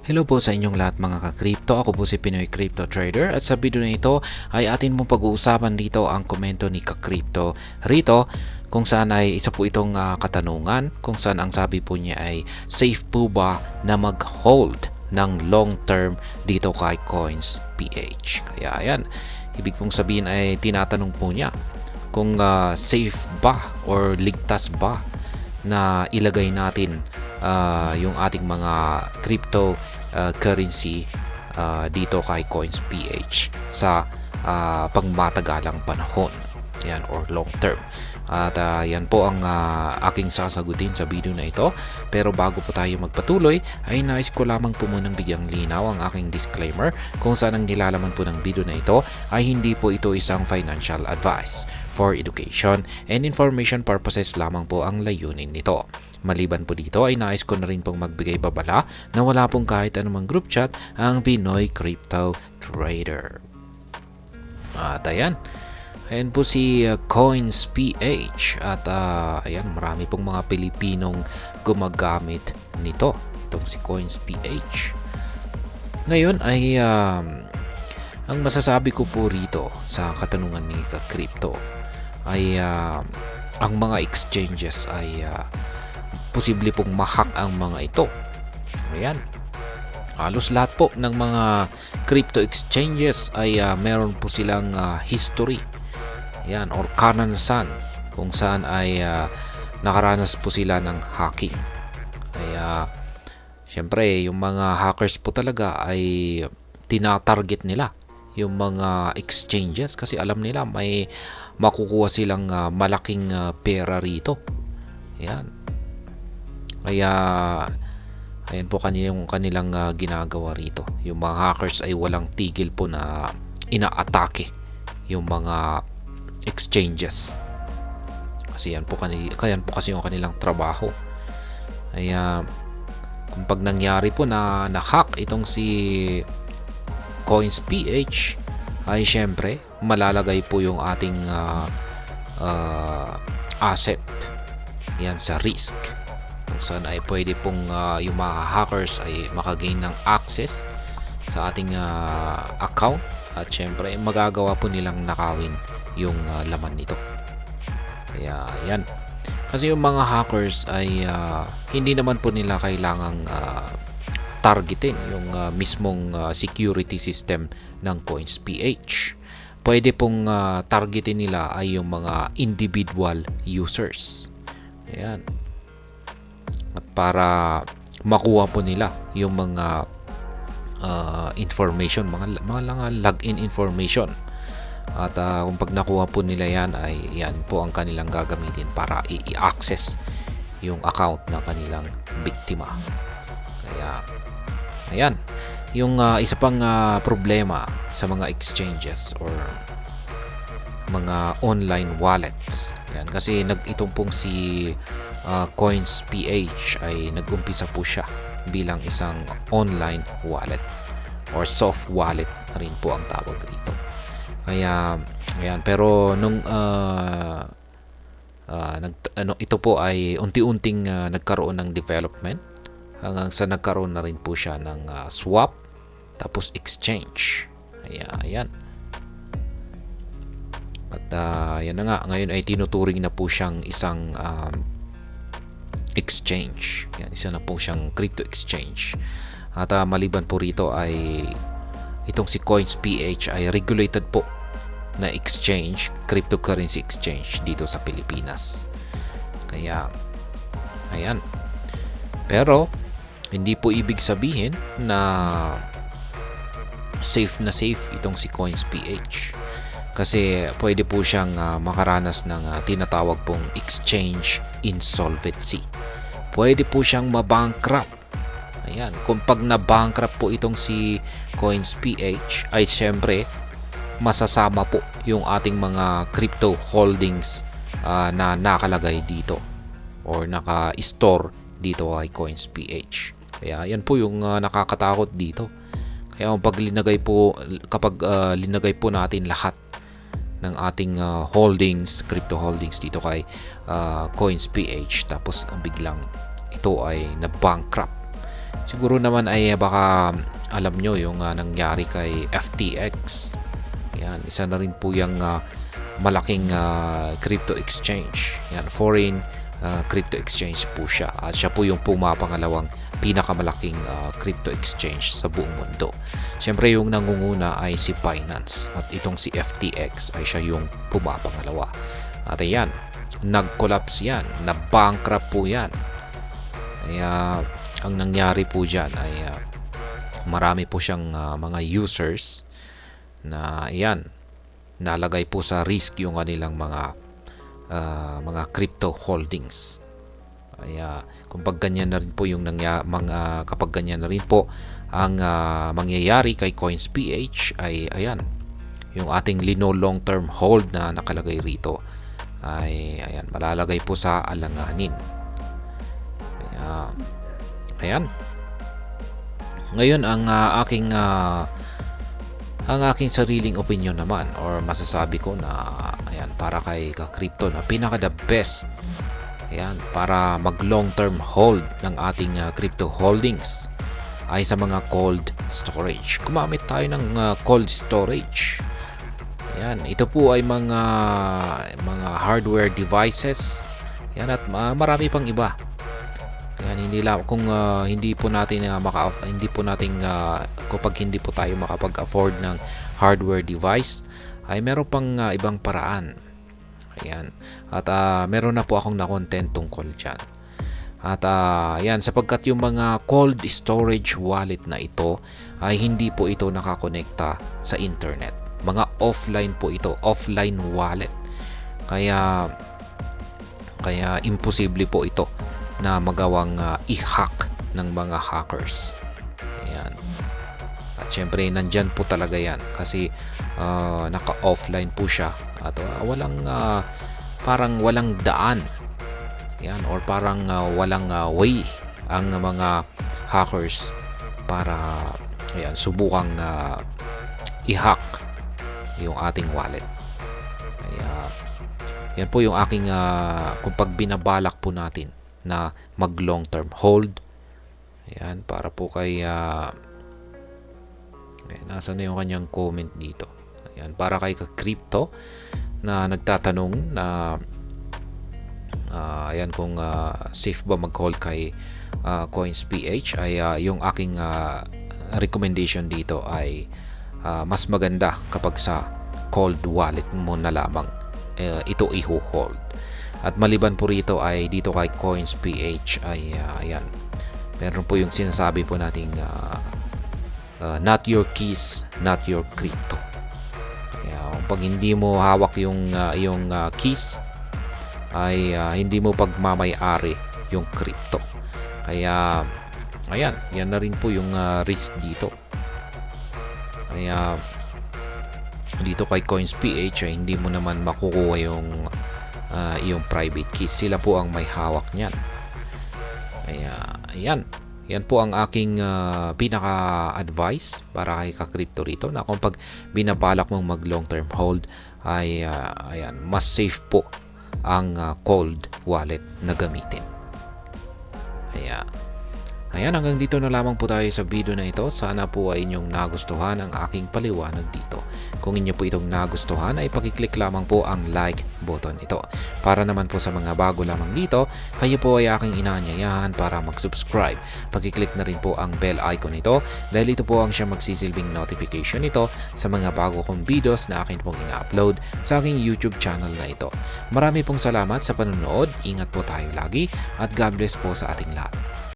Hello po sa inyong lahat mga ka-crypto. Ako po si Pinoy Crypto Trader at sa video na ito ay atin mong pag-uusapan dito ang komento ni ka-crypto rito kung saan ay isa po itong katanungan kung saan ang sabi po niya ay safe po ba na mag-hold ng long term dito kay Coins PH. Kaya ayan, ibig pong sabihin ay tinatanong po niya kung safe ba or ligtas ba na ilagay natin yung ating mga crypto currency dito kay Coins PH sa pangmatagalang panahon, yan, or long term. At yan po ang aking sasagutin sa video na ito. Pero bago po tayo magpatuloy ay nais ko lamang po munang bigyang linaw ang aking disclaimer kung saan ang nilalaman po ng video na ito ay hindi po ito isang financial advice. For education and information purposes lamang po ang layunin nito. Maliban po dito ay nais ko na rin pong magbigay babala na wala pong kahit anumang group chat ang Pinoy Crypto Trader. At ayan po si Coins PH at ayan, marami pong mga Pilipinong gumagamit nito. Itong si Coins PH. Ngayon ay ang masasabi ko po rito sa katanungan ni ka-crypto ay ang mga exchanges ay posible pong ma-hack ang mga ito. Ayan. Halos lahat po ng mga crypto exchanges ay meron po silang history. Ayan, or karanasan kung saan ay nakaranas po sila ng hacking. Kaya syempre yung mga hackers po talaga ay tinatarget nila yung mga exchanges kasi alam nila may makukuha silang malaking pera rito. Ayan. Kaya ayan po kanilang ginagawa rito. Yung mga hackers ay walang tigil po na inaatake yung mga exchanges. Kasi yan po kasi yung kanilang trabaho. Kaya kung pag nangyari po na na-hack itong si Coins PH ay syempre malalagay po yung ating asset yan sa risk. Kung saan ay pwede pong yung mga hackers ay makagain ng access sa ating account at syempre magagawa po nilang nakawin yung laman nito. Kaya yan, kasi yung mga hackers ay hindi naman po nila kailangang targetin yung mismong security system ng Coins PH. Pwede pong targetin nila ay yung mga individual users. Ayan. At para makuha po nila yung mga information, mga login information. At kung pag nakuha po nila yan ay yan po ang kanilang gagamitin para i-access yung account ng kanilang biktima. Kaya ayan, yung isa pang problema sa mga exchanges or mga online wallets. Yan, kasi itong pong si Coins PH ay nag-umpisa po siya bilang isang online wallet or soft wallet na rin po ang tawag rito. Kaya ayan, pero nung ito po ay unti-unting nagkaroon ng development hanggang sa nagkaroon na rin po siya ng swap tapos exchange. Ayan. At yan na nga, ngayon ay tinuturing na po siyang isang exchange. Yan, isa na po siyang crypto exchange. At maliban po rito ay itong si Coins PH ay regulated po na exchange, cryptocurrency exchange dito sa Pilipinas. Kaya ayan. Pero hindi po ibig sabihin na safe itong si Coins PH. Kasi pwede po siyang makaranas ng tinatawag pong exchange insolvency. Pwede po siyang mabankrupt. Ayan, kung pag na-bankrupt po itong si Coins PH ay syempre masasama po yung ating mga crypto holdings na nakalagay dito or naka-store dito kay Coins PH. Kaya yan po yung nakakatakot dito. Kaya kapag linagay po natin lahat ng ating crypto holdings dito kay Coins PH tapos biglang ito ay na-bankrupt, Siguro naman ay baka alam nyo yung nangyari kay FTX. Yan, isa na rin po yung malaking crypto exchange. Yan, foreign crypto exchange po siya. At siya po yung pumapangalawang pinakamalaking crypto exchange sa buong mundo. Siyempre yung nangunguna ay si Binance at itong si FTX ay siya yung pumapangalawa. At ayan, nag-collapse yan, na-bankrupt po yan. Kaya ang nangyari po dyan ay marami po siyang mga users na ayan, nalagay po sa risk yung kanilang mga crypto holdings. Kaya kapag ganyan na rin po yung kapag ganyan na rin po ang mangyayari kay Coins.ph ay ayan, yung ating Lino long term hold na nakalagay rito ay ayan, malalagay po sa alanganin. Kaya ayan, ngayon ang aking sariling opinion naman or masasabi ko na ayan, para kay ka-crypto na pinaka the best ayan, para mag long term hold ng ating crypto holdings ay sa mga cold storage. Gumamit tayo ng cold storage. Ayan, ito po ay mga hardware devices. Ayan, at marami pang iba. Ayan, hindi lang kung hindi po natin kapag hindi po tayo makapag-afford ng hardware device ay meron pang ibang paraan. Ayan. At meron na po akong na-content tungkol dyan. At ayan, sapagkat yung mga cold storage wallet na ito ay hindi po ito nakakonekta sa internet. Mga offline po ito, offline wallet. Kaya imposible po ito na magawang i-hack ng mga hackers. Ayan. At syempre nandyan po talaga yan kasi naka-offline po siya at parang walang daan. Yan, or parang walang way ang mga hackers para ayan, subukang i-hack yung ating wallet. Kaya yan po yung aking kung pag binabalak po natin na mag long term hold. Ayan, para po kay nasa na yung kanyang comment dito. Ayan, para kay ka-crypto na nagtatanong na ayan, kung safe ba mag-hold kay Coins.ph ay yung aking recommendation dito ay mas maganda kapag sa cold wallet mo na lamang ito i-hold. At maliban po rito ay dito kay Coins.ph ay ayan, meron po yung sinasabi po nating not your keys, not your crypto. Kaya pag hindi mo hawak yung keys ay hindi mo pagmamay-ari yung crypto. Kaya ayan, yan na rin po yung risk dito. Kaya dito kay Coins.ph ay hindi mo naman makukuha yung private keys. Sila po ang may hawak niyan. Kaya ayan, yan po ang aking pinaka-advice para kay ka-crypto rito, na kung pag binabalak mong mag long term hold ay ayan, mas safe po ang cold wallet na gamitin. Kaya ayan, hanggang dito na lamang po tayo sa video na ito. Sana po ay inyong nagustuhan ang aking paliwanag dito. Kung inyo po itong nagustuhan ay pakiclick lamang po ang like button ito. Para naman po sa mga bago lamang dito, kayo po ay aking inaanyayahan para mag-subscribe. Pakiclick na rin po ang bell icon ito dahil ito po ang siyang magsisilbing notification ito sa mga bago kong videos na akin pong ina-upload sa aking YouTube channel na ito. Marami pong salamat sa panonood. Ingat po tayo lagi at God bless po sa ating lahat.